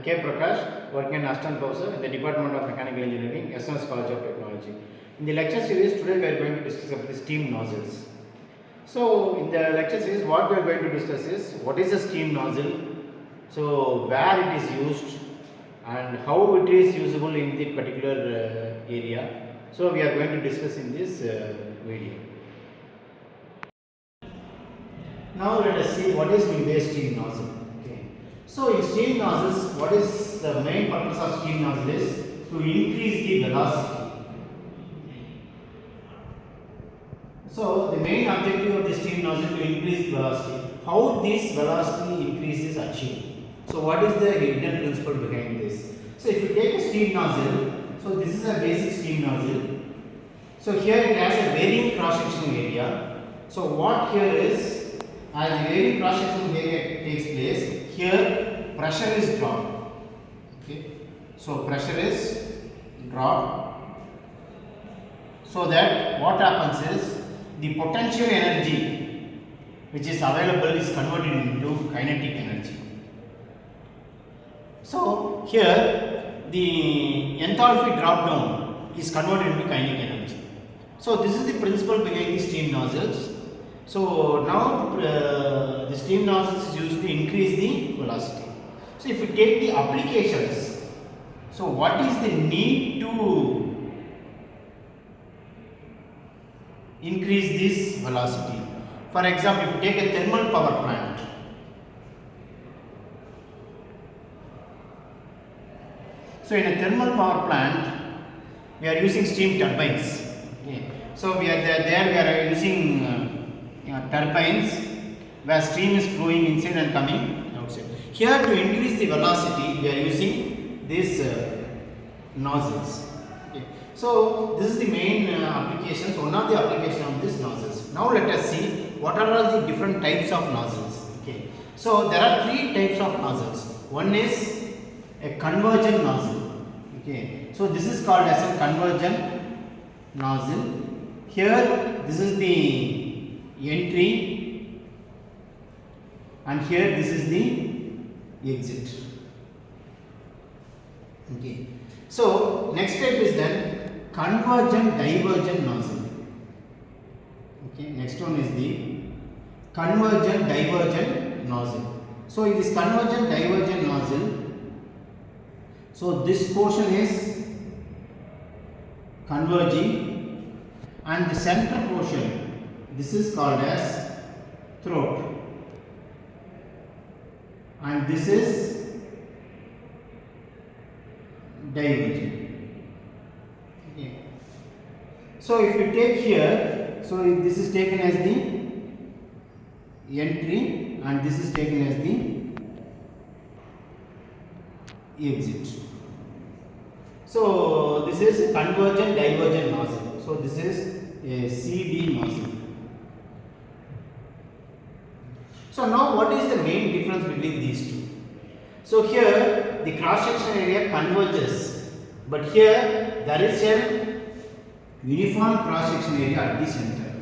K. Prakash, working in Assistant Professor in the Department of Mechanical Engineering, SNS College of Technology. In the lecture series, today we are going to discuss about the steam nozzles. So, in the lecture series, what we are going to discuss is what is a steam nozzle, so where it is used, and how it is usable in the particular area. So, we are going to discuss in this video. Now, let us see what is meant by steam nozzle. So, in steam nozzles, what is the main purpose of steam nozzle is to increase the velocity. So, the main objective of the steam nozzle to increase velocity. How this velocity increase is achieved? So, what is the hidden principle behind this? So, if you take a steam nozzle, so this is a basic steam nozzle. So, here it has a varying cross-sectional area. So, what here is, as the varying cross-sectional area takes place, here pressure is dropped. Okay. So, pressure is dropped, so that what happens is the potential energy which is available is converted into kinetic energy. So, here the enthalpy drop down is converted into kinetic energy. So, this is the principle behind the steam nozzles. So, now the steam nozzles is used to increase the velocity. So, if you take the applications, so what is the need to increase this velocity? For example, if you take a thermal power plant, so in a thermal power plant, we are using steam turbines. Okay. So, we are using turbines where steam is flowing inside and coming outside. Here, to increase the velocity, we are using these nozzles. Okay. So, this is the main applications, one of the applications of these nozzles. Now, let us see what are all the different types of nozzles. Okay. So, there are three types of nozzles. One is a convergent nozzle. Okay. So, this is called as a convergent nozzle. Here, this is the entry, and here this is the exit. Okay. So, next type is then convergent divergent nozzle. Okay. Next one is the convergent divergent nozzle. So, in this convergent divergent nozzle, so this portion is converging, and the center portion, this is called as throat, and this is diverging. Okay. So, if you take here, so this is taken as the entry and this is taken as the exit. So, this is convergent divergent nozzle. So, this is a CD nozzle. So, now what is the main difference between these two? So, here the cross section area converges, but here there is a uniform cross section area at the center.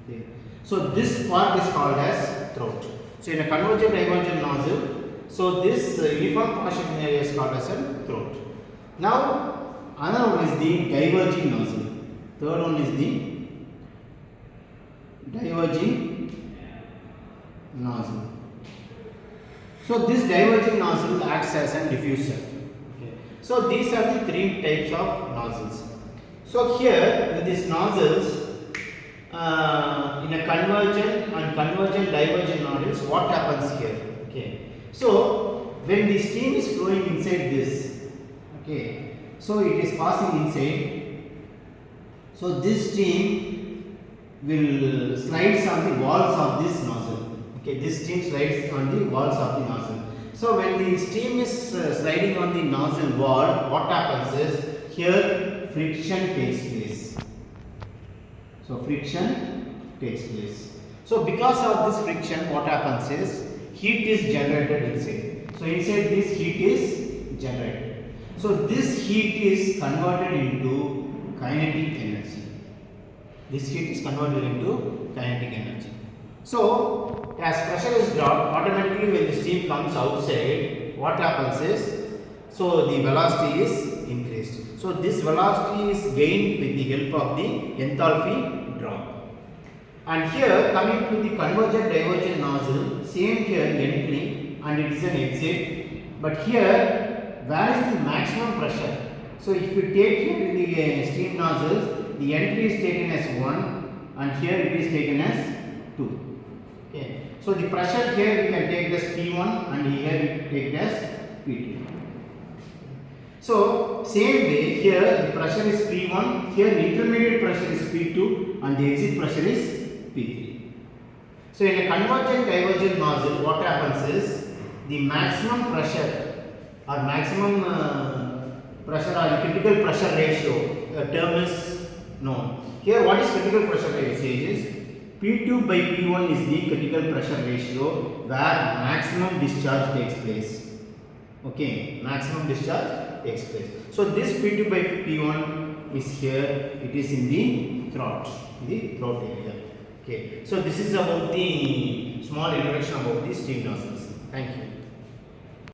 Okay. So, this part is called as throat. So, in a convergent divergent nozzle, so this uniform cross section area is called as a throat. Now, another one is the diverging nozzle. Third one is the diverging nozzle. So, this diverging nozzle acts as a diffuser. Okay. So, these are the three types of nozzles. So, here with these nozzles, in a convergent and convergent divergent nozzles, what happens here? Okay. So, when the steam is flowing inside this, okay, so it is passing inside. So, this steam will slides on the walls of this nozzle. Okay, this steam slides on the walls of the nozzle. So, when the steam is sliding on the nozzle wall, what happens is here friction takes place. So, friction takes place. So, because of this friction, what happens is heat is generated inside. So, inside this heat is generated. So, this heat is converted into kinetic energy. This heat is converted into kinetic energy. So, as pressure is dropped, automatically when the steam comes outside, what happens is, so the velocity is increased. So this velocity is gained with the help of the enthalpy drop. And here coming to the convergent divergent nozzle, same here entry and it is an exit. But here, where is the maximum pressure? So if you take here in the steam nozzles, the entry is taken as 1 and here it is taken as 2. Okay. So the pressure here we can take as P1 and here we take it as P2. So same way here the pressure is P1, here intermediate pressure is P2 and the exit pressure is P3. So in a convergent divergent nozzle, what happens is the maximum pressure or maximum pressure or the critical pressure ratio, a term is known. Here what is critical pressure ratio is P2 by P1 is the critical pressure ratio where maximum discharge takes place. Okay, maximum discharge takes place. So this P2 by P1 is here, it is in the throat area. Okay, so this is about the small introduction about the steam nozzles. Thank you.